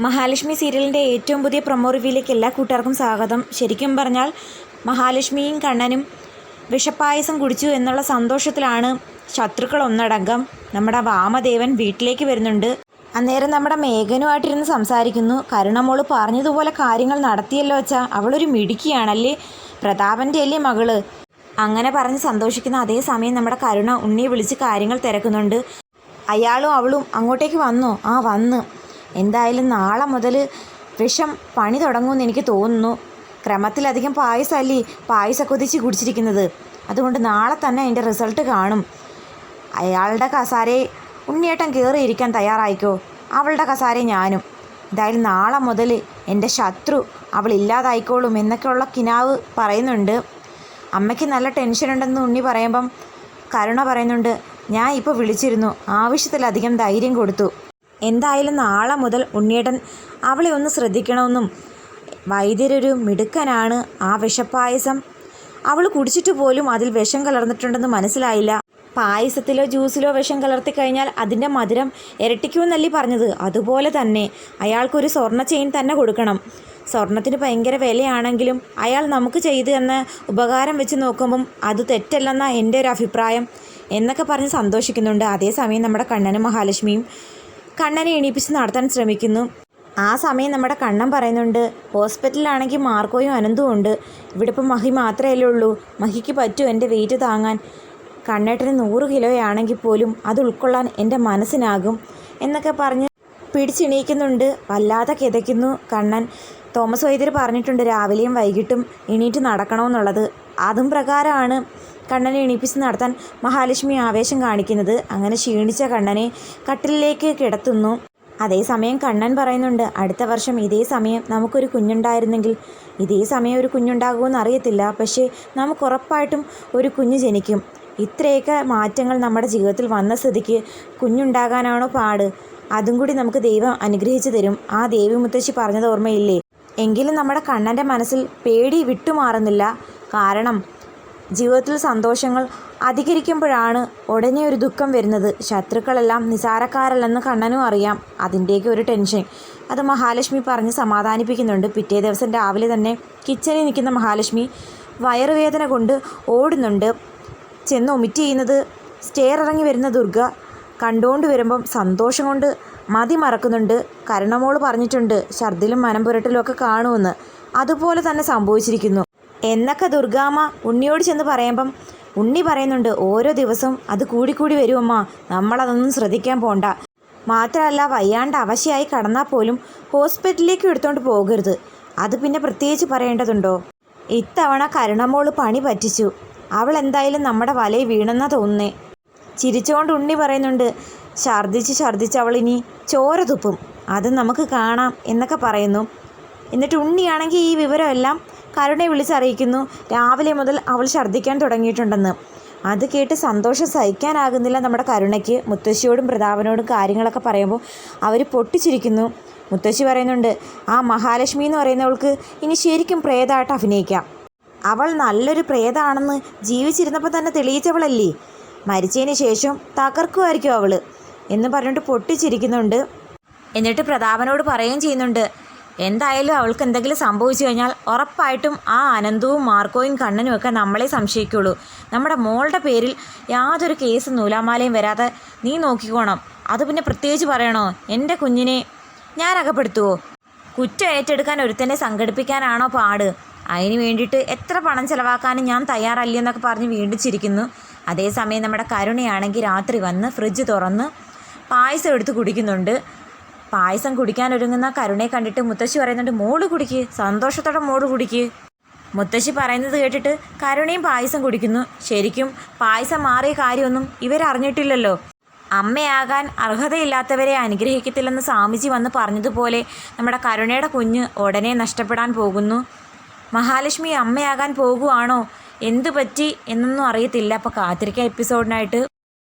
മഹാലക്ഷ്മി സീരിയലിൻ്റെ ഏറ്റവും പുതിയ പ്രൊമോ റിവ്യൂയിലേക്ക് എല്ലാ കൂട്ടുകാർക്കും സ്വാഗതം. ശരിക്കും പറഞ്ഞാൽ മഹാലക്ഷ്മിയും കണ്ണനും വിഷപ്പായസം കുടിച്ചു എന്നുള്ള സന്തോഷത്തിലാണ് ശത്രുക്കൾ ഒന്നടങ്കം. നമ്മുടെ വാമദേവൻ വീട്ടിലേക്ക് വരുന്നുണ്ട്. അന്നേരം നമ്മുടെ മേഘനുമായിട്ടിരുന്ന് സംസാരിക്കുന്നു. കരുണമോള് പറഞ്ഞതുപോലെ കാര്യങ്ങൾ നടത്തിയല്ലോ വെച്ചാ, അവളൊരു മിടുക്കിയാണല്ലേ, പ്രതാപൻ്റെ അല്ലേ മകള്. അങ്ങനെ പറഞ്ഞ് സന്തോഷിക്കുന്ന അതേ സമയം നമ്മുടെ കരുണ ഉണ്ണിയെ വിളിച്ച് കാര്യങ്ങൾ തിരക്കുന്നുണ്ട്. അയാളും അവളും അങ്ങോട്ടേക്ക് വന്നോ? ആ വന്ന്. എന്തായാലും നാളെ മുതൽ വിഷം പണി തുടങ്ങുമെന്ന് എനിക്ക് തോന്നുന്നു. ക്രമത്തിലധികം പായസമല്ലേ പായസക്കൊതിച്ച് കുടിച്ചിരിക്കുന്നത്. അതുകൊണ്ട് നാളെ തന്നെ അതിൻ്റെ റിസൾട്ട് കാണും. അയാളുടെ കസാരയെ ഉണ്ണിയേട്ടൻ കയറിയിരിക്കാൻ തയ്യാറായിക്കോ, അവളുടെ കസാരയെ ഞാനും. എന്തായാലും നാളെ മുതൽ എൻ്റെ ശത്രു അവൾ ഇല്ലാതായിക്കോളും എന്നൊക്കെയുള്ള കിനാവ് പറയുന്നുണ്ട്. അമ്മയ്ക്ക് നല്ല ടെൻഷനുണ്ടെന്ന് ഉണ്ണി പറയുമ്പം കരുണ പറയുന്നുണ്ട്, ഞാൻ ഇപ്പോൾ വിളിച്ചിരുന്നു, ആവശ്യത്തിലധികം ധൈര്യം കൊടുത്തു. എന്തായാലും നാളെ മുതൽ ഉണ്ണിയേട്ടൻ അവളെ ഒന്ന് ശ്രദ്ധിക്കണമെന്നും വൈദ്യരൊരു മിടുക്കനാണ്. ആ വിഷപ്പായസം അവൾ കുടിച്ചിട്ട് പോലും അതിൽ വിഷം കലർന്നിട്ടുണ്ടെന്ന് മനസ്സിലായില്ല. പായസത്തിലോ ജ്യൂസിലോ വിഷം കലർത്തി കഴിഞ്ഞാൽ അതിൻ്റെ മധുരം ഇരട്ടിക്കുമെന്നല്ലേ പറഞ്ഞത്. അതുപോലെ തന്നെ അയാൾക്കൊരു സ്വർണ്ണ ചെയിൻ തന്നെ കൊടുക്കണം. സ്വർണത്തിന് ഭയങ്കര വിലയാണെങ്കിലും അയാൾ നമുക്ക് ചെയ്തു തന്ന ഉപകാരം വെച്ച് നോക്കുമ്പം അത് തെറ്റല്ലെന്നാണ് എൻ്റെ ഒരു അഭിപ്രായം എന്നൊക്കെ പറഞ്ഞ് സന്തോഷിക്കുന്നുണ്ട്. അതേസമയം നമ്മുടെ കണ്ണനും മഹാലക്ഷ്മിയും കണ്ണനെ എണീപ്പിച്ച് നടത്താൻ ശ്രമിക്കുന്നു. ആ സമയം നമ്മുടെ കണ്ണൻ പറയുന്നുണ്ട്, ഹോസ്പിറ്റലിലാണെങ്കിൽ മാർക്കോയും അനന്തും ഉണ്ട്. ഇവിടെ ഇപ്പം മഹി മാത്രമല്ലേ ഉള്ളൂ. മഹിക്ക് പറ്റും എൻ്റെ വെയിറ്റ് താങ്ങാൻ. കണ്ണേട്ടന് 100 കിലോയാണെങ്കിൽ പോലും അത് ഉൾക്കൊള്ളാൻ എൻ്റെ മനസ്സിനാകും എന്നൊക്കെ പറഞ്ഞ് പിടിച്ചെണീക്കുന്നുണ്ട്. വല്ലാതെ കിതയ്ക്കുന്നു കണ്ണൻ. തോമസ് വൈദ്യർ പറഞ്ഞിട്ടുണ്ട് രാവിലെയും വൈകിട്ടും എണീറ്റ് നടക്കണമെന്നുള്ളത്. അതും പ്രകാരമാണ് കണ്ണനെ എണീപ്പിച്ച് നടത്താൻ മഹാലക്ഷ്മി ആവേശം കാണിക്കുന്നത്. അങ്ങനെ ക്ഷീണിച്ച കണ്ണനെ കട്ടിലിലേക്ക് കിടത്തുന്നു. അതേസമയം കണ്ണൻ പറയുന്നുണ്ട്, അടുത്ത വർഷം ഇതേ സമയം നമുക്കൊരു കുഞ്ഞുണ്ടായിരുന്നെങ്കിൽ. ഇതേ സമയം ഒരു കുഞ്ഞുണ്ടാകുമെന്ന് അറിയത്തില്ല, പക്ഷേ നമുക്ക് ഉറപ്പായിട്ടും ഒരു കുഞ്ഞ് ജനിക്കും. ഇത്രയൊക്കെ മാറ്റങ്ങൾ നമ്മുടെ ജീവിതത്തിൽ വന്ന സ്ഥിതിക്ക് കുഞ്ഞുണ്ടാകാനാണോ പാട്? അതും കൂടി നമുക്ക് ദൈവം അനുഗ്രഹിച്ചു തരും. ആ ദേവി മുത്തശ്ശി പറഞ്ഞത് ഓർമ്മയില്ലേ? എങ്കിലും നമ്മുടെ കണ്ണൻ്റെ മനസ്സിൽ പേടി വിട്ടുമാറുന്നില്ല. കാരണം ജീവിതത്തിൽ സന്തോഷങ്ങൾ അധികരിക്കുമ്പോഴാണ് ഉടനെ ഒരു ദുഃഖം വരുന്നത്. ശത്രുക്കളെല്ലാം നിസാരക്കാരല്ലെന്ന് കണ്ണനും അറിയാം. അതിൻ്റെയൊക്കെ ഒരു ടെൻഷൻ അത് മഹാലക്ഷ്മി പറഞ്ഞ് സമാധാനിപ്പിക്കുന്നുണ്ട്. പിറ്റേ ദിവസം രാവിലെ തന്നെ കിച്ചണിൽ നിൽക്കുന്ന മഹാലക്ഷ്മി വയറുവേദന കൊണ്ട് ഓടുന്നുണ്ട്. ചെന്ന് ഒമിറ്റ് ചെയ്യുന്നത് സ്റ്റെയർ ഇറങ്ങി വരുന്ന ദുർഗ കണ്ടുകൊണ്ട് വരുമ്പം സന്തോഷം കൊണ്ട് മതി മറക്കുന്നുണ്ട്. കരുണമോള് പറഞ്ഞിട്ടുണ്ട് ഛർദിലും മനം പുരട്ടലും ഒക്കെ കാണുമെന്ന്. അതുപോലെ തന്നെ സംഭവിച്ചിരിക്കുന്നു എന്നൊക്കെ ദുർഗാമ്മ ഉണ്ണിയോട് ചെന്ന് പറയുമ്പം ഉണ്ണി പറയുന്നുണ്ട്, ഓരോ ദിവസവും അത് കൂടിക്കൂടി വരുമമ്മ, നമ്മളതൊന്നും ശ്രദ്ധിക്കാൻ പോണ്ട. മാത്രമല്ല വയ്യാണ്ട് അവശയായി കടന്നാൽ പോലും ഹോസ്പിറ്റലിലേക്ക് എടുത്തുകൊണ്ട് പോകരുത്. അത് പിന്നെ പ്രത്യേകിച്ച് പറയേണ്ടതുണ്ടോ? ഇത്തവണ കരുണമോള് പണി പറ്റിച്ചു. അവൾ എന്തായാലും നമ്മുടെ വലയിൽ വീണെന്നാ തോന്നുന്നേ. ചിരിച്ചുകൊണ്ട് ഉണ്ണി പറയുന്നുണ്ട്, ഛർദ്ദിച്ച് അവൾ ഇനി ചോര തുപ്പും, അത് നമുക്ക് കാണാം എന്നൊക്കെ പറയുന്നു. എന്നിട്ട് ഉണ്ണിയാണെങ്കിൽ ഈ വിവരമെല്ലാം കരുണയെ വിളിച്ചറിയിക്കുന്നു. രാവിലെ മുതൽ അവൾ ഛർദ്ദിക്കാൻ തുടങ്ങിയിട്ടുണ്ടെന്ന്. അത് കേട്ട് സന്തോഷം സഹിക്കാനാകുന്നില്ല നമ്മുടെ കരുണയ്ക്ക്. മുത്തശ്ശിയോടും പ്രതാപനോടും കാര്യങ്ങളൊക്കെ പറയുമ്പോൾ അവർ പൊട്ടിച്ചിരിക്കുന്നു. മുത്തശ്ശി പറയുന്നുണ്ട്, ആ മഹാലക്ഷ്മി എന്ന് പറയുന്നവൾക്ക് ഇനി ശരിക്കും പ്രേതമായിട്ട് അഭിനയിക്കാം. അവൾ നല്ലൊരു പ്രേതമാണെന്ന് ജീവിച്ചിരുന്നപ്പോൾ തന്നെ തെളിയിച്ചവളല്ലേ, മരിച്ചതിന് ശേഷം തകർക്കുമായിരിക്കും അവൾ എന്ന് പറഞ്ഞിട്ട് പൊട്ടിച്ചിരിക്കുന്നുണ്ട്. എന്നിട്ട് പ്രതാപനോട് പറയുകയും ചെയ്യുന്നുണ്ട്, എന്തായാലും അവൾക്ക് എന്തെങ്കിലും സംഭവിച്ചു കഴിഞ്ഞാൽ ഉറപ്പായിട്ടും ആ അനന്തവും മാർക്കോയും കണ്ണനും ഒക്കെ നമ്മളെ സംശയിക്കുള്ളൂ. നമ്മുടെ മോളുടെ പേരിൽ യാതൊരു കേസും നൂലാമാലയും വരാതെ നീ നോക്കിക്കോണം. അത് പിന്നെ പ്രത്യേകിച്ച് പറയണോ? എൻ്റെ കുഞ്ഞിനെ ഞാൻ അകപ്പെടുത്തുവോ? കുറ്റം ഏറ്റെടുക്കാൻ ഒരുത്തനെ സംഘടിപ്പിക്കാനാണോ പാട്? അതിന് വേണ്ടിയിട്ട് എത്ര പണം ചിലവാക്കാനും ഞാൻ തയ്യാറല്ല എന്നൊക്കെ പറഞ്ഞ് വീണ്ടും ചിരിക്കുന്നു. അതേസമയം നമ്മുടെ കരുണയാണെങ്കിൽ രാത്രി വന്ന് ഫ്രിഡ്ജ് തുറന്ന് പായസം എടുത്ത് കുടിക്കുന്നുണ്ട്. പായസം കുടിക്കാനൊരുങ്ങുന്ന കരുണയെ കണ്ടിട്ട് മുത്തശ്ശി പറയുന്നുണ്ട്, മോള് കുടിക്ക്, സന്തോഷത്തോടെ മോള് കുടിക്ക്. മുത്തശ്ശി പറയുന്നത് കേട്ടിട്ട് കരുണയും പായസം കുടിക്കുന്നു. ശരിക്കും പായസം മാറിയ കാര്യമൊന്നും ഇവരറിഞ്ഞിട്ടില്ലല്ലോ. അമ്മയാകാൻ അർഹതയില്ലാത്തവരെ അനുഗ്രഹിക്കത്തില്ലെന്ന് സ്വാമിജി വന്ന് പറഞ്ഞതുപോലെ നമ്മുടെ കരുണയുടെ കുഞ്ഞ് ഉടനെ നഷ്ടപ്പെടാൻ പോകുന്നു. മഹാലക്ഷ്മി അമ്മയാകാൻ പോകുവാണോ? എന്തു പറ്റി എന്നൊന്നും അറിയത്തില്ല. അപ്പോൾ കാത്തിരിക്കുക എപ്പിസോഡിനായിട്ട്.